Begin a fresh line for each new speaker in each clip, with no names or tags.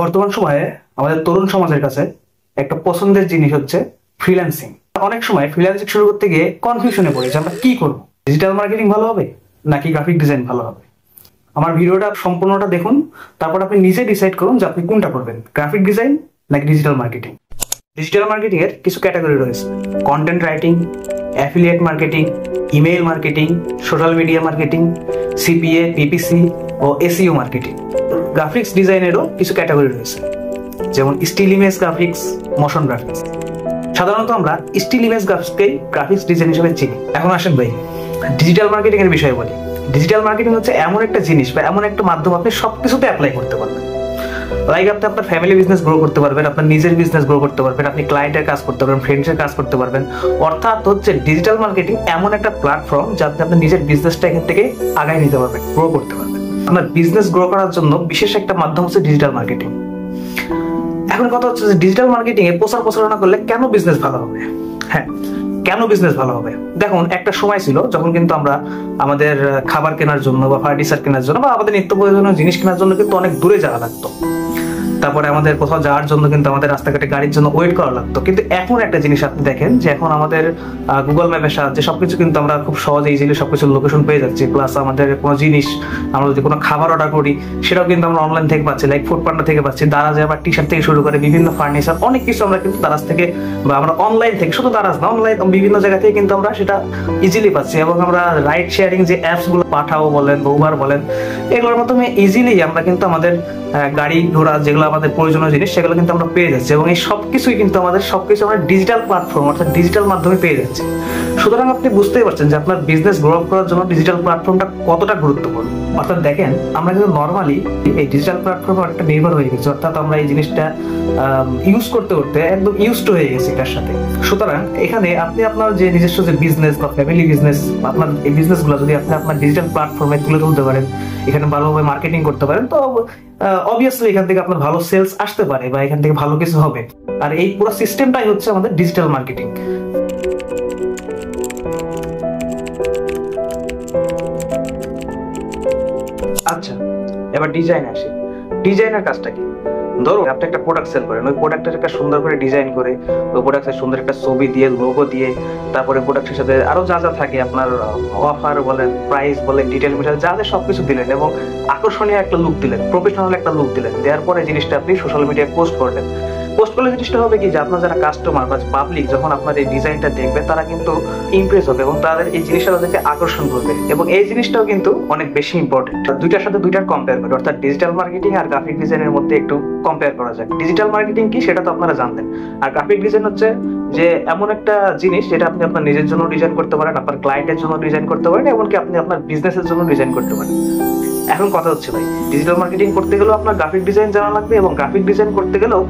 বর্তমান সময়ে আমাদের তরুণ সমাজের কাছে একটা পছন্দের জিনিস হচ্ছে ফ্রিল্যান্সিং। অনেক সময় ফ্রিল্যান্সিং শুরু করতে গিয়ে কনফিউশনে পড়ি যে আমরা কি করবো, ডিজিটাল মার্কেটিং ভালো হবে নাকি গ্রাফিক ডিজাইন ভালো হবে। আমার ভিডিওটা সম্পূর্ণটা দেখুন, তারপর আপনি নিজে ডিসাইড করুন যে আপনি কোনটা করবেন, গ্রাফিক ডিজাইন নাকি ডিজিটাল মার্কেটিং। ডিজিটাল মার্কেটিং এর কিছু ক্যাটাগরি রয়েছে: content writing, affiliate marketing, email marketing, social media marketing, CPA, PPC ও এসইও মার্কেটিং। গ্রাফিক্স ডিজাইনেরও কিছু ক্যাটাগরি রয়েছে, যেমন still image graphics, motion graphics. সাধারণত আমরা স্টিল ইমেজ গ্রাফিক্সকেই গ্রাফিক্স ডিজাইন হিসেবে চিনি। এখন আসেন ভাই ডিজিটাল মার্কেটিং এর বিষয়ে বলি। ডিজিটাল মার্কেটিং হচ্ছে এমন একটা জিনিস বা এমন একটা মাধ্যম আপনি সবকিছুতে অ্যাপ্লাই করতে পারবেন। লাইক আপনি আপনার ফ্যামিলি বিজনেস গ্রো করতে পারবেন, আপনার নিজের বিজনেস গ্রো করতে পারবেন, আপনি ক্লায়েন্টের কাজ করতে পারবেন, ফ্রেন্ডসের কাজ করতে পারবেন। অর্থাৎ হচ্ছে ডিজিটাল মার্কেটিং এমন একটা প্ল্যাটফর্ম যাতে আপনি নিজের বিজনেসটা এখান থেকে আগায় নিতে পারবেন, গ্রো করতে পারবেন। আপনার বিজনেস গ্রো করার জন্য বিশেষ একটা মাধ্যম হচ্ছে ডিজিটাল মার্কেটিং। এখন কথা হচ্ছে যে ডিজিটাল মার্কেটিং এ প্রচার প্রচারণা করলে কেন বিজনেস ভালো হবে? হ্যাঁ, কেন বিজনেস ভালো হবে? দেখুন, একটা সময় ছিল যখন কিন্তু আমরা আমাদের খাবার কেনার জন্য বা ফার্নিচার কেনার জন্য বা আমাদের নিত্য প্রয়োজনীয় জিনিস কেনার জন্য কিন্তু অনেক দূরে যাওয়া লাগতো। তারপরে আমাদের কোথাও যাওয়ার জন্য কিন্তু আমাদের রাস্তাঘাটে গাড়ির জন্য ওয়েট করা লাগতো। কিন্তু এখন একটা জিনিস আপনি দেখেন যে এখন আমাদের গুগল ম্যাপের সাহায্যে সবকিছু কিন্তু আমরা খুব সহজে ইজিলি সবকিছু লোকেশন পেয়ে যাচ্ছি। প্লাস আমাদের কোনো জিনিস আমরা যদি কোনো খাবার অর্ডার করি সেটাও কিন্তু আমরা অনলাইন থেকে পাচ্ছি, লাইক ফুড পান্ডা থেকে পাচ্ছি, দারাজে আবার টি শার্ট থেকে শুরু করে বিভিন্ন ফার্নিচার অনেক কিছু আমরা কিন্তু দারাজ থেকে বা আমরা অনলাইন থেকে, শুধু দারাজ না অনলাইন বিভিন্ন জায়গা থেকে কিন্তু আমরা সেটা ইজিলি পাচ্ছি। এবং আমরা রাইড শেয়ারিং যে অ্যাপস গুলো পাঠাও বলেন, উবার বলেন, এগুলোর মাধ্যমে ইজিলি আমরা কিন্তু আমাদের গাড়ি ঘোড়া যেগুলো আমাদের প্রয়োজনীয় জিনিস সেগুলো কিন্তু আমরা পেয়ে যাচ্ছি। এবং এই সবকিছুই কিন্তু আমাদের সবকিছু আমরা ডিজিটাল প্ল্যাটফর্ম অর্থাৎ ডিজিটাল মাধ্যমে পেয়ে যাচ্ছি। সুতরাং আপনি বুঝতেই পারছেন যে আপনার বিজনেস গ্রো করার জন্য ডিজিটাল প্ল্যাটফর্মটা কতটা গুরুত্বপূর্ণ। অর্থাৎ দেখেন, আমরা কিন্তু নর্মালি এই ডিজিটাল প্ল্যাটফর্মে অনেকটা নির্ভর হয়ে গেছি, অর্থাৎ আমরা এই জিনিসটা ইউজ করতে করতে একদম ইউজড হয়ে গেছি এটার সাথে। সুতরাং এখানে আপনি আপনার যে নিজস্ব যে বিজনেস বা ফ্যামিলি বিজনেস, আপনার এই বিজনেসগুলো যদি আপনি আপনার ডিজিটাল প্ল্যাটফর্মে তুলে তুলতে পারেন, এখানে ভালোভাবে মার্কেটিং করতে পারেন, তো অবভিয়াসলি এখান থেকে আপনার ভালো সেলস আসতে পারে বা এখান থেকে ভালো কিছু হবে। আর এই পুরো সিস্টেমটাই হচ্ছে আমাদের ডিজিটাল মার্কেটিং। আচ্ছা, এবার ডিজাইনে আসি। ডিজাইনের কাজটা কি? ধরুন আপনি একটা প্রোডাক্ট সেল করেন, ওই প্রোডাক্টের একটা সুন্দর করে ডিজাইন করে, ওই প্রোডাক্টের সুন্দর একটা ছবি দিয়ে, লোগো দিয়ে, তারপরে প্রোডাক্টের সাথে আরো যা যা থাকে আপনার অফার বলেন, প্রাইস বলেন, ডিটেল মিটার যা যা সবকিছু দিলেন এবং আকর্ষণীয় একটা লুক দিলেন, প্রফেশনাল একটা লুক দিলেন। দেওয়ার পরে জিনিসটা আপনি সোশ্যাল মিডিয়ায় পোস্ট করলেন। পোস্ট করলে জিনিসটা হবে কি যে আপনার যারা কাস্টমার বা পাবলিক যখন আপনার এই ডিজাইনটা দেখবে তারা কিন্তু ইমপ্রেস হবে এবং তাদের এই জিনিসটা তাদেরকে আকর্ষণ করবে। এবং এই জিনিসটাও কিন্তু অনেক বেশি ইম্পর্টেন্ট। দুইটার সাথে দুইটার কম্পেয়ার করে, অর্থাৎ ডিজিটাল মার্কেটিং আর গ্রাফিক ডিজাইনের মধ্যে একটু কম্পেয়ার করা যায়। ডিজিটাল মার্কেটিং কি সেটা তো আপনারা জানতেন, আর গ্রাফিক ডিজাইন হচ্ছে যে এমন একটা জিনিস যেটা আপনি আপনার নিজের জন্য ডিজাইন করতে পারেন, আপনার ক্লায়েন্টের জন্য ডিজাইন করতে পারেন, এমনকি আপনি আপনার বিজনেসের জন্য ডিজাইন করতে পারেন। এখন কথা হচ্ছে ভাই, ডিজিটাল মার্কেটিং করতে গেলেও আপনার গ্রাফিক ডিজাইন জানা লাগবে এবং গ্রাফিক ডিজাইন করতে গেলেও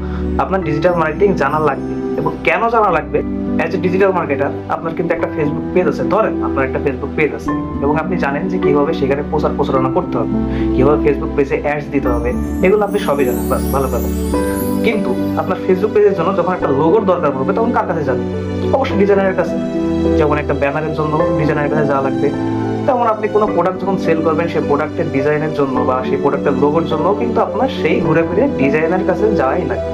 আপনার ডিজিটাল মার্কেটিং জানা লাগবে। এবং কেন জানা লাগবে? অ্যাজ এ ডিজিটাল মার্কেটার আপনার কিন্তু একটা ফেসবুক পেজ আছে, ধরেন আপনার একটা ফেসবুক পেজ আছে এবং আপনি জানেন যে কিভাবে সেখানে প্রচার প্রচারণা করতে হবে, কিভাবে ফেসবুক পেজে অ্যাডস দিতে হবে, এগুলো আপনি সবই জানেন, বাস ভালো কথা। কিন্তু আপনার ফেসবুক পেজের জন্য যখন একটা লোগোর দরকার পড়বে তখন কার কাছে যাবেন? অবশ্যই ডিজাইনারের কাছে। যেমন একটা ব্যানারের জন্য ডিজাইনারের কাছে যাওয়া লাগবে, তেমন আপনি কোনো প্রোডাক্ট যখন সেল করবেন সেই প্রোডাক্টের ডিজাইনের জন্য বা সেই প্রোডাক্টের লোগোর জন্য কিন্তু আপনার সেই ঘুরে ফিরে ডিজাইনার কাছে যাওয়াই লাগবে।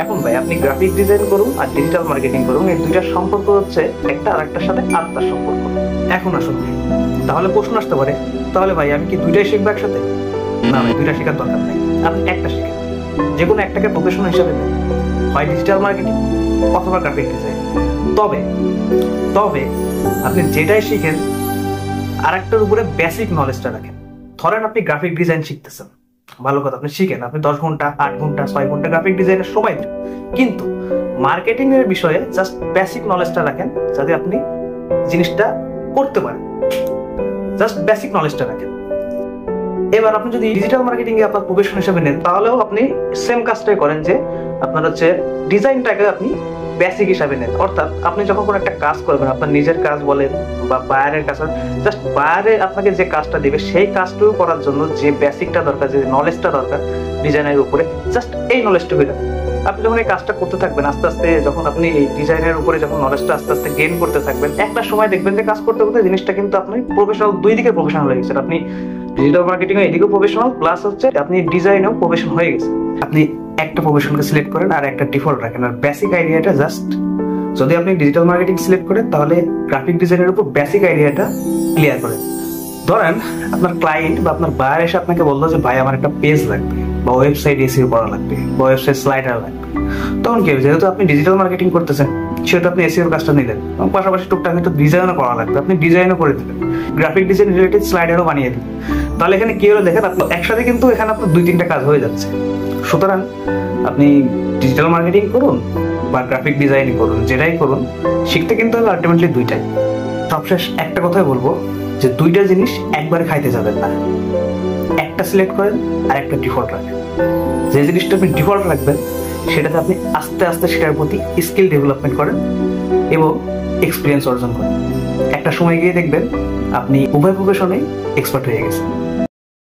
এখন ভাই আপনি গ্রাফিক ডিজাইন করুন আর ডিজিটাল মার্কেটিং করুন, এই দুইটার সম্পর্ক হচ্ছে একটা আরেকটার সাথে আত্মার সম্পর্ক। এখন আসুন, তাহলে প্রশ্ন আসতে পারে, তাহলে ভাই আমি কি দুইটাই শিখবো একসাথে? না ভাই, দুইটা শেখার দরকার নেই, আপনি একটা শিখেন। যে কোনো একটাকে প্রফেশনাল হিসাবে নেন, হয় ডিজিটাল মার্কেটিং অথবা গ্রাফিক ডিজাইন। তবে তবে আপনি যেটাই শিখেন আরেকটার উপরে বেসিক নলেজটা রাখেন। ধরেন আপনি গ্রাফিক ডিজাইন শিখতেছেন, ভালো কথা, আপনি শিখেন, আপনি 10 ঘন্টা 8 ঘন্টা 6 ঘন্টা গ্রাফিক ডিজাইনের সময় দেন, কিন্তু মার্কেটিং এর বিষয়ে জাস্ট বেসিক নলেজটা রাখেন যাতে আপনি জিনিসটা করতে পারেন। জাস্ট বেসিক নলেজটা রাখেন। এবার আপনি যদি ডিজিটাল মার্কেটিং এ আপনার প্রফেশন হিসেবে নেন, তাহলেও আপনি সেম কাজটাই করেন যে আপনার হচ্ছে ডিজাইনটাকে আপনি বেসিক হিসাবে নেন। অর্থাৎ আপনি যখন কোনো একটা কাজ করবেন, আপনার নিজের কাজ বলেন বা বায়ারের কাজ, জাস্ট বায়ারে আপনাকে যে কাজটা দিবে সেই কাজটুকু করার জন্য যে বেসিকটা দরকার, যে নলেজটা দরকার ডিজাইনের উপরে, জাস্ট এই নলেজটুকুই রাখেন। আপনি যখন এই কাজটা করতে থাকবেন আস্তে আস্তে, যখন আপনি এই ডিজাইনের উপরে যখন নলেজটা আস্তে আস্তে গেইন করতে থাকবেন, একটা সময় দেখবেন যে কাজ করতে করতে জিনিসটা কিন্তু আপনি প্রফেশনাল, দুই দিকে প্রফেশনাল হয়ে গেছেন। আপনি ডিজিটাল মার্কেটিং এ এদিকেও প্রফেশনাল, প্লাস হচ্ছে আপনি ডিজাইনেও প্রফেশনাল হয়ে গেছেন। আপনি একটা প্রফেশনকে সিলেক্ট করেন আর একটা ডিফল্ট রাখেন, আর বেসিক আইডিয়াটা জাস্ট, যদি আপনি ডিজিটাল মার্কেটিং সিলেক্ট করেন তাহলে গ্রাফিক ডিজাইনের উপর বেসিক আইডিয়াটা ক্লিয়ার করেন। ধরেন আপনার ক্লায়েন্ট বা আপনার বায়ার এসে আপনাকে বললো যে ভাই আমার একটা পেজ লাগবে বা ওয়েবসাইট এসইও করা লাগবে বা ওয়েবসাইট স্লাইডার লাগবে, তখন কি হবে, যেহেতু আপনি ডিজিটাল মার্কেটিং করতেছেন সেহেতু আপনি এসইওর কাজটা নিলেন এবং পাশাপাশি টুকটাক একটু ডিজাইনও করা লাগবে, আপনি ডিজাইনও করে দিলেন, গ্রাফিক ডিজাইন রিলেটেড স্লাইডারও বানিয়ে দিলেন। তাহলে এখানে কি হলো দেখেন, আপনি একসাথে কিন্তু এখানে আপনার 2-3টা কাজ হয়ে যাচ্ছে। সুতরাং আপনি ডিজিটাল মার্কেটিং করুন বা গ্রাফিক ডিজাইনিং করুন, যেটাই করুন শিখতে কিন্তু হবে আলটিমেটলি দুইটাই। সবশেষ একটা কথাই বলবো যে দুইটা জিনিস একবারে খাইতে যাবেন না, একটা সিলেক্ট করেন আর একটা ডিফল্ট রাখেন। যে জিনিসটা আপনি ডিফল্ট রাখবেন সেটাতে আপনি আস্তে আস্তে সেটার প্রতি স্কিল ডেভেলপমেন্ট করেন এবং এক্সপিরিয়েন্স অর্জন করেন। একটা সময় গিয়ে দেখবেন আপনি উভয় প্রফেশনে এক্সপার্ট হয়ে গেছেন।